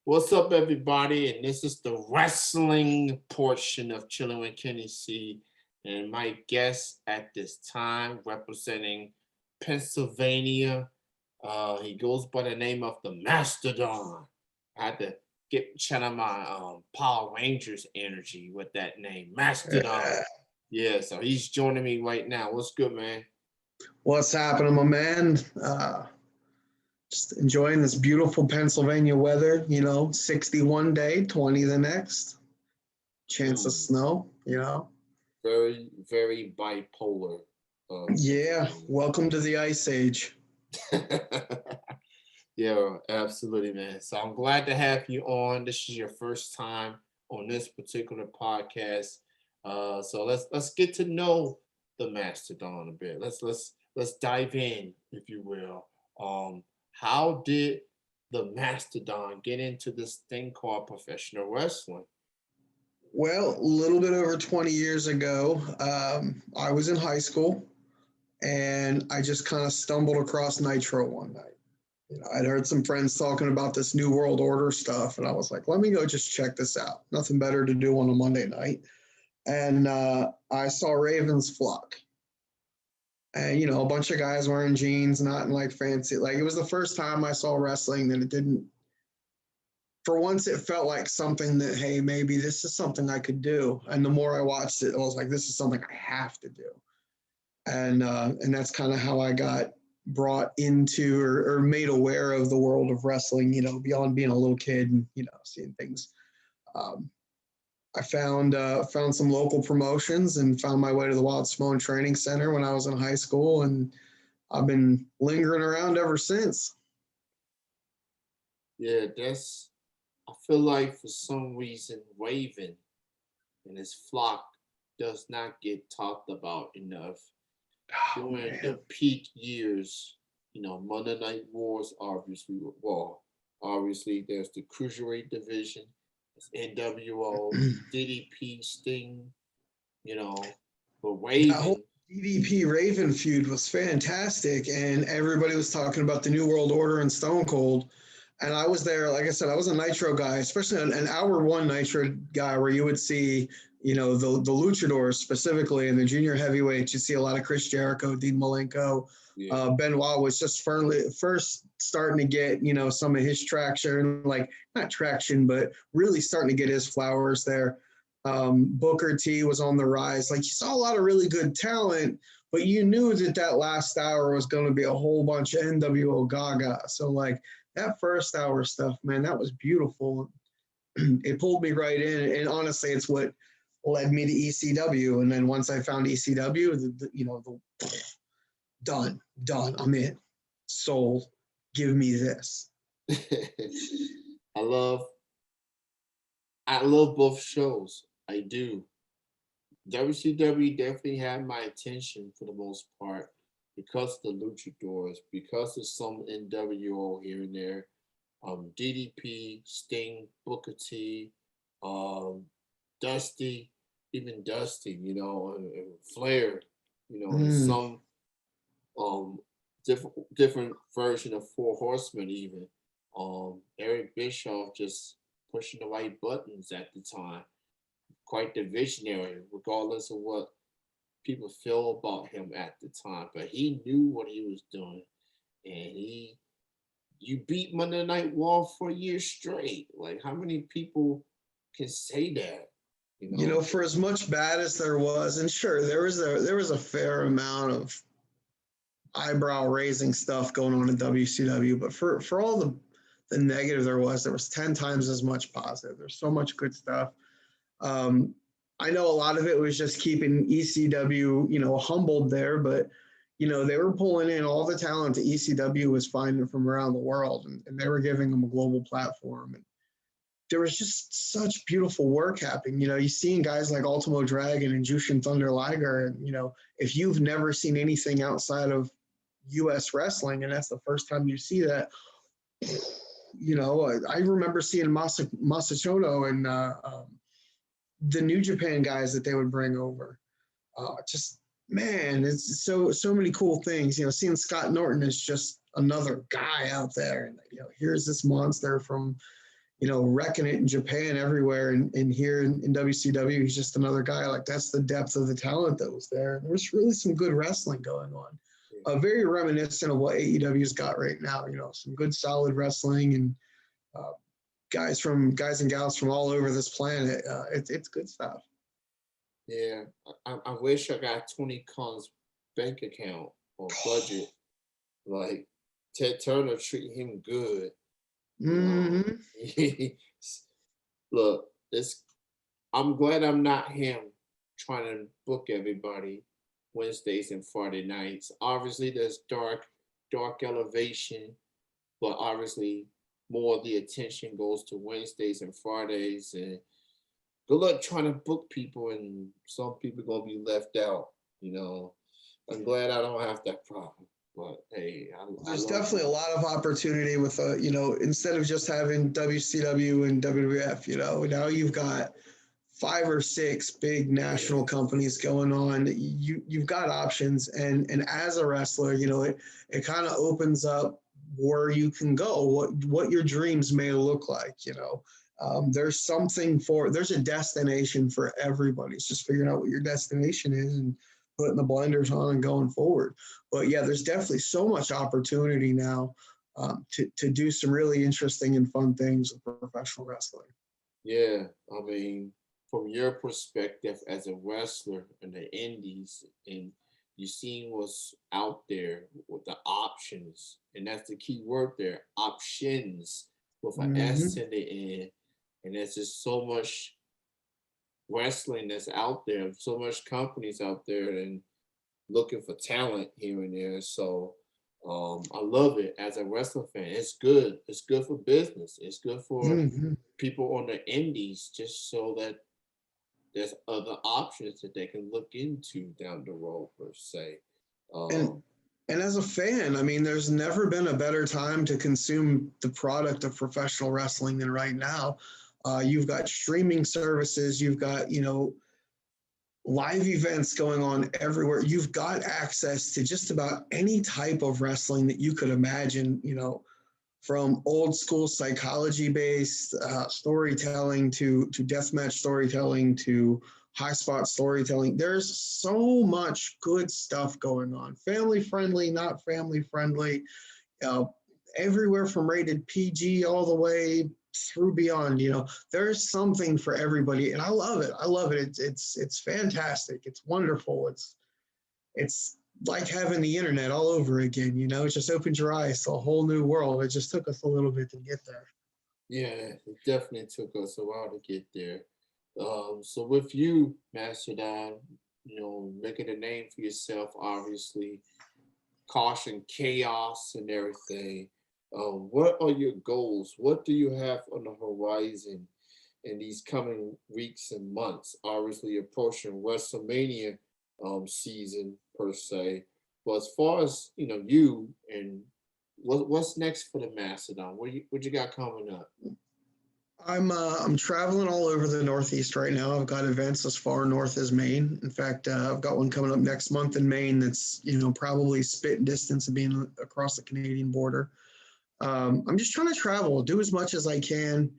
What's up, everybody? And this is the wrestling portion of Chilling with Kenny C. And my guest at this time, representing Pennsylvania, he goes by the name of the Mastodon. I had to get channel my Power Rangers energy with that name, Mastodon. Yeah. Yeah, so he's joining me right now. What's good, man? What's happening, my man? Just enjoying this beautiful Pennsylvania weather. 61 day, 20 the next. Chance of Mm, snow. very, very bipolar. Yeah, welcome to the ice age. Yeah, absolutely, man. So I'm glad to have you on. This is your first time on this particular podcast. So let's get to know the Mastodon a bit. Let's dive in, if you will. How did the Mastodon get into this thing called professional wrestling? Well, a little bit over 20 years ago, I was in high school and I just kind of stumbled across Nitro one night. I'd heard some friends talking about this New World Order stuff, and I was like, let me go just check this out. Nothing better to do on a Monday night. And I saw Ravens Flock. And, a bunch of guys wearing jeans, not in like fancy. Like, it was the first time I saw wrestling that it didn't, for once, it felt like something that, hey, maybe this is something I could do. And the more I watched it, I was like, this is something I have to do. And that's kind of how I got brought into or made aware of the world of wrestling, beyond being a little kid and, seeing things. Um, I found some local promotions and found my way to the Wild Simone Training Center when I was in high school, and I've been lingering around ever since. Yeah, that's. I feel like for some reason, Raven and his flock does not get talked about enough. Oh During the man. peak years, Monday Night Wars obviously were well. Obviously, there's the cruiserweight division, there's NWO, DDP, Sting, you know, but That whole Raven, DDP Raven feud was fantastic, and everybody was talking about the New World Order and Stone Cold. And I was there, like I said, I was a Nitro guy, especially an hour one Nitro guy where you would see, the luchadors specifically in the junior heavyweights. You see a lot of Chris Jericho, Dean Malenko. yeah, Benoit was just first starting to get, some of his traction, like not traction, but really starting to get his flowers there. Booker T was on the rise. Like, you saw a lot of really good talent, but you knew that last hour was going to be a whole bunch of NWO Gaga. So, like, that first hour stuff, man, that was beautiful. It pulled me right in. And honestly, it's what led me to ECW. And then once I found ECW, done. I'm in. Sold. Give me this. I love I love both shows. I do. WCW definitely had my attention for the most part because of the luchadors, because of some NWO here and there. DDP, Sting, Booker T, um, Dusty, even Dusty, and Flair, and Mm. some um, different version of Four Horsemen even. Eric Bischoff just pushing the right buttons at the time. Quite the visionary, regardless of what people feel about him at the time. But he knew what he was doing, and you beat Monday Night War for a year straight. Like, how many people can say that? You know? For as much bad as there was, and sure, there was a fair amount of eyebrow raising stuff going on in WCW, but for all the negative there was 10 times as much positive. There's so much good stuff. Um, I know a lot of it was just keeping ECW, humbled there, but they were pulling in all the talent that ECW was finding from around the world, and they were giving them a global platform. And there was just such beautiful work happening. You seeing guys like Ultimo Dragon and Jushin Thunder Liger, and if you've never seen anything outside of U.S. wrestling, and that's the first time you see that, I remember seeing Masachono and the New Japan guys that they would bring over. Just man, it's so many cool things. Seeing Scott Norton is just another guy out there, and here's this monster from wrecking it in Japan everywhere. And here in WCW, he's just another guy. Like, that's the depth of the talent that was there. There's really some good wrestling going on. Yeah. Very reminiscent of what AEW's got right now, some good solid wrestling and uh, guys and gals from all over this planet. It's good stuff. Yeah, I wish I got Tony Khan's bank account or budget. Like Ted Turner treat him good. Hmm. Look, it's. I'm glad I'm not him trying to book everybody Wednesdays and Friday nights. Obviously, there's dark elevation, but obviously more of the attention goes to Wednesdays and Fridays. And good luck trying to book people, and some people gonna be left out. You know, I'm glad I don't have that problem. But hey, I There's love definitely a lot of opportunity with instead of just having WCW and WWF, now you've got five or six big national it. companies going on. You've got options, and as a wrestler, it kind of opens up where you can go, what your dreams may look like. There's a destination for everybody. It's just figuring out what your destination is and putting the blinders on and going forward. But yeah, there's definitely so much opportunity now to do some really interesting and fun things with professional wrestling. Yeah, I mean, from your perspective as a wrestler in the indies, and you seen what's out there with the options, and that's the key word there, options with an S Hmm. in the end. And there's just so much wrestling that's out there, so much companies out there, and looking for talent here and there. So I love it as a wrestling fan. It's good. It's good for business. It's good for Hmm. people on the indies, just so that there's other options that they can look into down the road per se. And Um, and as a fan, I mean, there's never been a better time to consume the product of professional wrestling than right now. You've got streaming services, you've got live events going on everywhere. You've got access to just about any type of wrestling that you could imagine. From old school psychology based storytelling to deathmatch storytelling to high spot storytelling. There's so much good stuff going on. Family friendly, not family friendly, uh, everywhere from rated PG all the way through beyond. There's something for everybody, and I love it. I love it. It's fantastic. It's wonderful. It's like having the internet all over again. It just opens your eyes to a whole new world. It just took us a little bit to get there. yeah, it definitely took us a while to get there. So with you, Mastodon, making a name for yourself, obviously, caution chaos and everything. What are your goals? What do you have on the horizon in these coming weeks and months? Obviously, approaching WrestleMania season per se. But as far as you and what's next for the Mastodon? What you got coming up? I'm traveling all over the Northeast right now. I've got events as far north as Maine. In fact, I've got one coming up next month in Maine that's probably spit distance of being across the Canadian border. I'm just trying to travel, do as much as I can.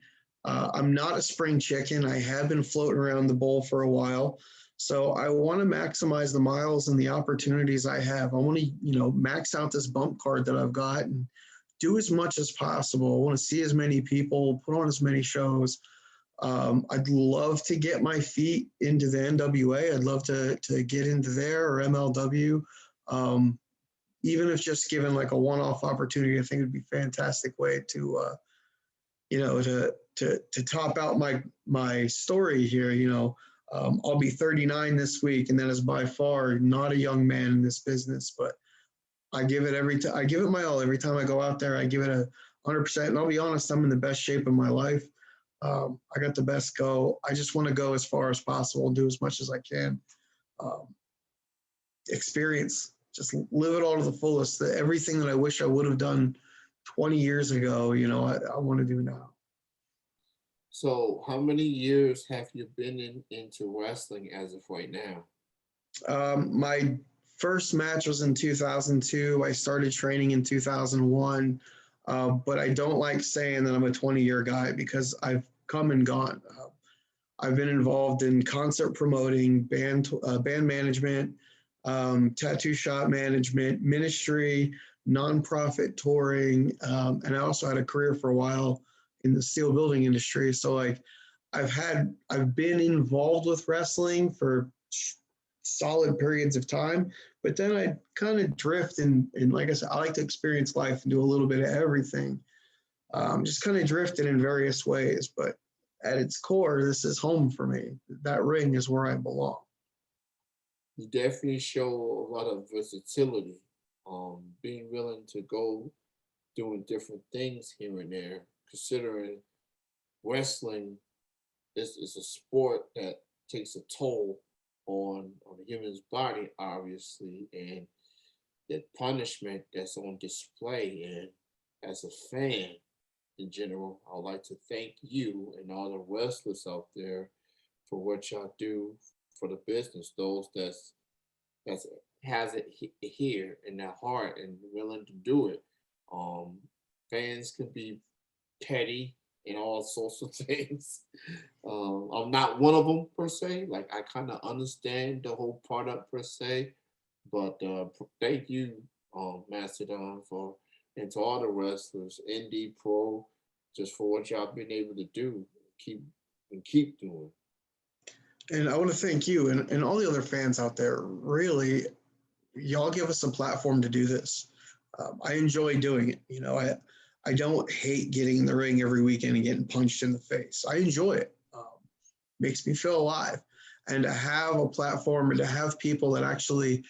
I'm not a spring chicken. I have been floating around the bowl for a while. So I want to maximize the miles and the opportunities I have. I want to, max out this bump card that I've got and do as much as possible. I want to see as many people, put on as many shows. I'd love to get my feet into the NWA. I'd love to get into there or MLW. Um, Even if just given like a one-off opportunity, I think it'd be a fantastic way to top out my story here. I'll be 39 this week, and that is by far not a young man in this business, but I give it I give it my all every time I go out there. I give it 100%. And I'll be honest, I'm in the best shape of my life. I got the best go. I just want to go as far as possible and do as much as I can. Um, Experience, just live it all to the fullest. Everything that I wish I would have done 20 years ago, I want to do now. So, how many years have you been into wrestling as of right now? My first match was in 2002. I started training in 2001. But I don't like saying that I'm a 20-year guy because I've come and gone. I've been involved in concert promoting, band management, tattoo shop management, ministry, nonprofit touring, and I also had a career for a while in the steel building industry. So like, I've been involved with wrestling for solid periods of time, but then I kind of drift and like I said, I like to experience life and do a little bit of everything. Just kind of drifted in various ways, but at its core, this is home for me. That ring is where I belong. You definitely show a lot of versatility. Being willing to go doing different things here and there, considering wrestling is a sport that takes a toll on a human's body, obviously, and the punishment that's on display. And as a fan in general, I'd like to thank you and all the wrestlers out there for what y'all do for the business. Those that's has it here in their heart and willing to do it. Um, Fans can be petty and all sorts of things. I'm not one of them per se. Like I kind of understand the whole product per se, but thank you, Mastodon, for and to all the wrestlers, indie, pro, just for what y'all been able to do, keep keep doing. And I want to thank you and all the other fans out there. Really, y'all give us a platform to do this. I enjoy doing it. I don't hate getting in the ring every weekend and getting punched in the face. I enjoy it. Makes me feel alive. And to have a platform and to have people that actually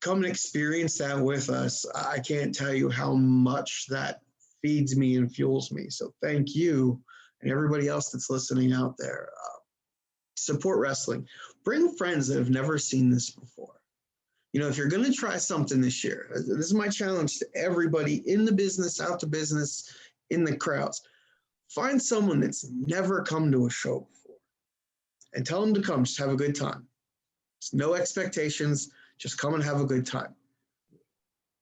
come and experience that with us, I can't tell you how much that feeds me and fuels me. So thank you and everybody else that's listening out there. Support wrestling. Bring friends that have never seen this before. If you're going to try something this year, this is my challenge to everybody in the business, out to business, in the crowds. Find someone that's never come to a show before and tell them to come, just have a good time. There's no expectations, just come and have a good time.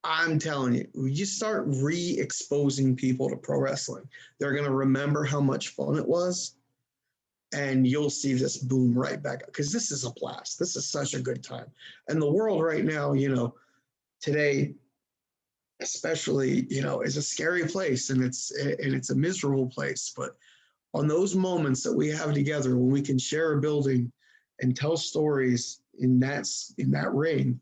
I'm telling you, you start re-exposing people to pro wrestling. They're going to remember how much fun it was, and you'll see this boom right back up because this is a blast. This is such a good time. And the world right now, today, especially, is a scary place and it's a miserable place. But on those moments that we have together when we can share a building and tell stories in that ring,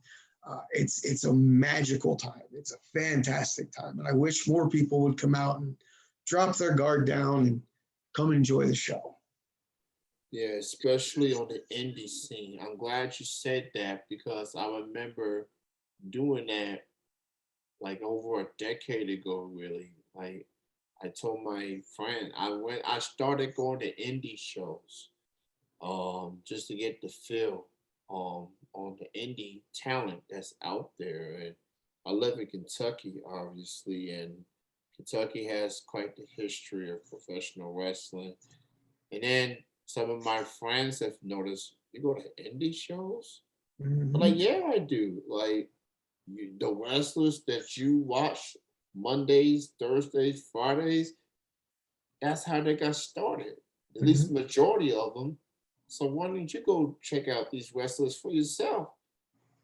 it's a magical time. It's a fantastic time. And I wish more people would come out and drop their guard down and come enjoy the show. Yeah, especially on the indie scene. I'm glad you said that because I remember doing that like over a decade ago, really. Like I told my friend, I started going to indie shows, just to get the feel, on the indie talent that's out there. And I live in Kentucky, obviously, and Kentucky has quite the history of professional wrestling. And then some of my friends have noticed you go to indie shows. I'm like, Mhm. yeah, I do. Like the wrestlers that you watch Mondays, Thursdays, Fridays, that's how they got started. At least Mhm. majority of them. So why don't you go check out these wrestlers for yourself?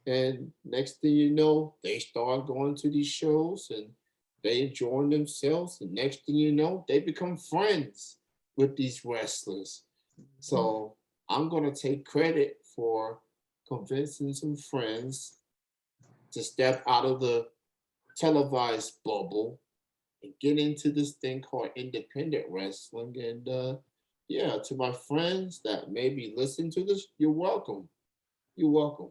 And next thing you know, they start going to these shows and they enjoying themselves. And next thing you know, they become friends with these wrestlers. So I'm gonna take credit for convincing some friends to step out of the televised bubble and get into this thing called independent wrestling. And yeah, to my friends that maybe listen to this, you're welcome. You're welcome.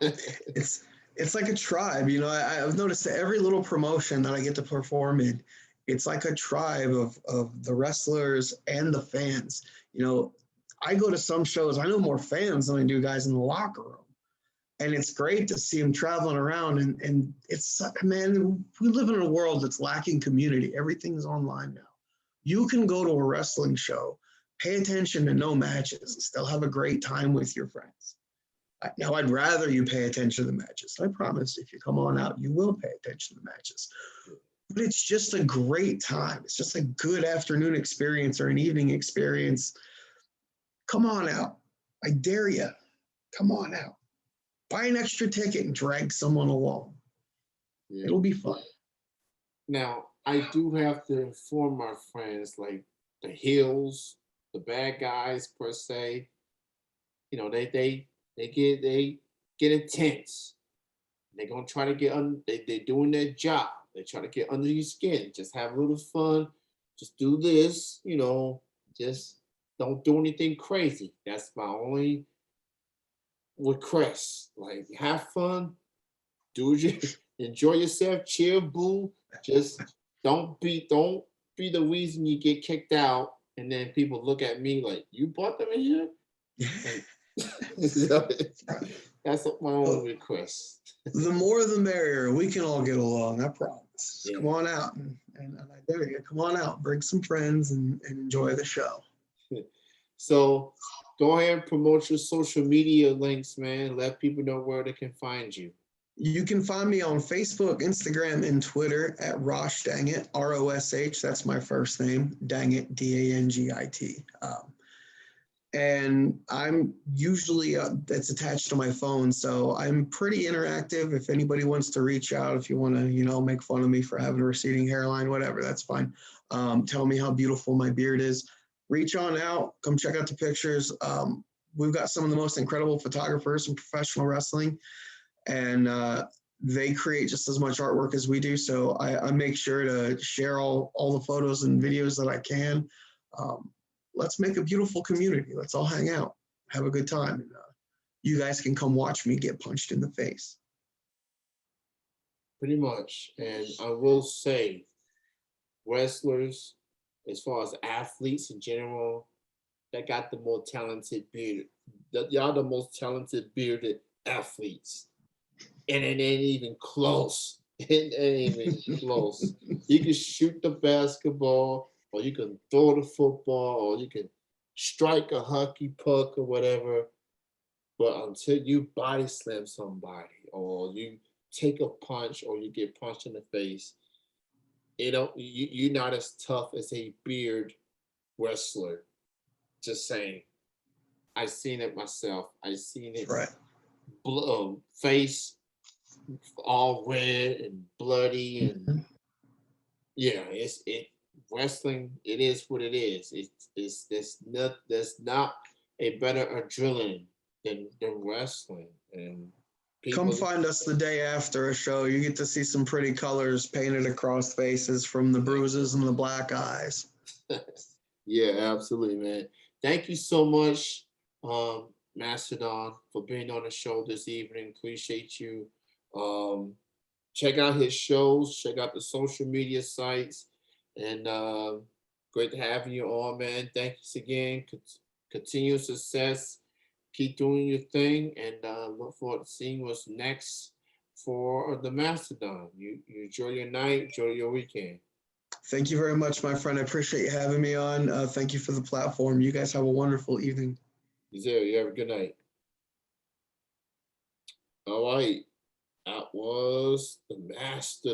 it's it's like a tribe. I've noticed that every little promotion that I get to perform in, it's like a tribe of the wrestlers and the fans. I go to some shows, I know more fans than I do guys in the locker room. And it's great to see them traveling around. And it's, man, we live in a world that's lacking community. Everything's online now. You can go to a wrestling show, pay attention to no matches, and still have a great time with your friends. Now, I'd rather you pay attention to the matches. I promise if you come on out, you will pay attention to the matches. but it's just a great time. It's just a good afternoon experience or an evening experience. Come on out. I dare you. Come on out. Buy an extra ticket and drag someone along. Yeah. It'll be fun. Now, I do have to inform my friends, like the Hills, the bad guys per se. You know, they get intense. They're gonna try to get on. They're doing their job. They try to get under your skin. Just have a little fun. Just do this. You know, just don't do anything crazy. That's my only request. Like, have fun. Do you enjoy yourself? Chill, boo. Just don't be the reason you get kicked out, and then people look at me like you brought them in here. And so, that's my only request. The more the merrier. We can all get along. I promise. Just Yeah. come on out and I dare you. Come on out. Bring some friends and enjoy the show. So go ahead and promote your social media links, man. Let people know where they can find you. You can find me on Facebook, Instagram, and Twitter at Rosh Dang It, ROSH. That's my first name. Dang It, DANGIT. And I'm usually that's attached to my phone, so I'm pretty interactive. If anybody wants to reach out, if you want to, make fun of me for having a receding hairline, whatever, that's fine. Tell me how beautiful my beard is. Reach on out. Come check out the pictures. We've got some of the most incredible photographers in professional wrestling, and they create just as much artwork as we do. So I make sure to share all the photos and videos that I can. Um, let's make a beautiful community. Let's all hang out, have a good time. And, you guys can come watch me get punched in the face. Pretty much. And I will say, wrestlers, as far as athletes in general, that got the more talented bearded. Y'all the most talented bearded athletes, and it ain't even close. It ain't even close. You can shoot the basketball, or you can throw the football, or you can strike a hockey puck or whatever. But until you body slam somebody, or you take a punch, or you get punched in the face, you're not as tough as a beard wrestler. Just saying. I seen it myself. I seen it. Right. Face all red and bloody, and Mhm. yeah, it wrestling. It is what it is. It's there's not a better adrenaline than wrestling, and Come people. find us the day after a show. You get to see some pretty colors painted across faces from the bruises and the black eyes. Yeah, absolutely, man. Thank you so much, Mastodon, for being on the show this evening. Appreciate you. Um, check out his shows. Check out the social media sites, and great to have you on, man. Thanks again. Continue success. Keep doing your thing, and look forward to seeing what's next for the Mastodon. You enjoy your night. Enjoy your weekend. Thank you very much, my friend. I appreciate you having me on. Thank you for the platform. You guys have a wonderful evening. You have a good night. All right. That was the Master